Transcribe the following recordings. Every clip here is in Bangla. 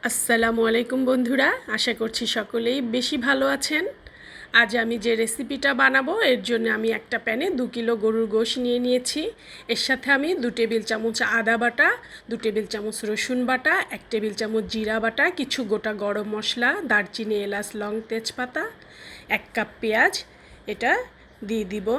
আসসালামু আলাইকুম বন্ধুরা, আশা করছি সকলেই বেশি ভালো আছেন। আজ আমি যে রেসিপিটা বানাবো এর জন্য আমি একটা প্যানে 2 কিলো গরুর গোশ নিয়ে নিয়েছি। এর সাথে আমি 2 টেবিল চামচ আদা বাটা, 2 টেবিল চামচ রসুন বাটা, 1 টেবিল চামচ জিরা বাটা, কিছু গোটা গরম মশলা, দারচিনি, এলাচ, লং, তেজপাতা, 1 কাপ পেঁয়াজ এটা দিয়ে দিব।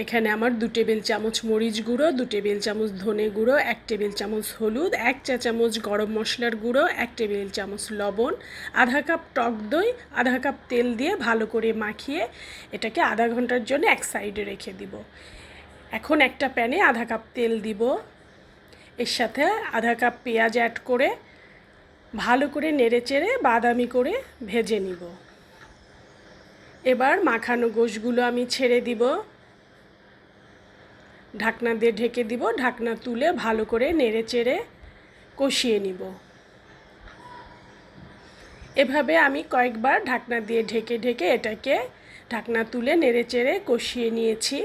এখানে আমার 2 টেবিল চামচ মরিচ গুঁড়ো, 2 টেবিল চামচ ধনে গুঁড়ো, 1 টেবিল চামচ হলুদ, 1 চা চামচ গরম মশলার গুঁড়ো, 1 টেবিল চামচ লবণ, আধা কাপ টক দই, আধা কাপ তেল দিয়ে ভালো করে মাখিয়ে এটাকে আধা ঘন্টার জন্য এক সাইডে রেখে দিব। এখন একটা প্যানে আধা কাপ তেল দিব, এর সাথে আধা কাপ পেঁয়াজ অ্যাড করে ভালো করে নেড়েচেড়ে বাদামি করে ভেজে নিব। এবার মাখানো গোশগুলো আমি ছেড়ে দিব, ঢাকনা দিয়ে ঢেকে দিব। ঢাকনা তুলে ভালো করে নেড়েচেড়ে কষিয়ে নিব। এভাবে আমি কয়েকবার ঢাকনা দিয়ে ঢেকে ঢেকে এটাকে ঢাকনা তুলে নেড়েচেড়ে কষিয়ে নিয়েছি।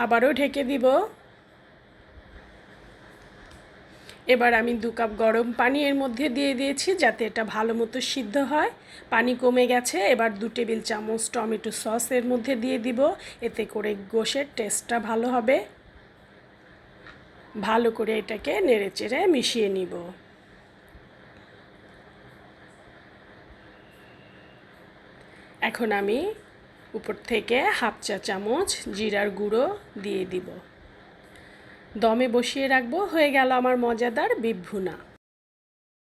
আবারও ঢেকে দিব। এবার আমি 2 কাপ গরম পানি এর মধ্যে দিয়ে দিয়েছি যাতে এটা ভালো মতো সিদ্ধ হয়। পানি কমে গেছে। এবার 2 টেবিল চামচ টমেটো সস এর মধ্যে দিয়ে দিব, এতে করে গোশের টেস্টটা ভালো হবে। ভালো করে এটাকে নেড়েচেড়ে মিশিয়ে নিব। এখন আমি উপর থেকে হাফ চা চামচ জিরার গুঁড়ো দিয়ে দিব। দমে বসিয়ে রাখবো। হয়ে গেল আমার মজাদার বিফ ভুনা।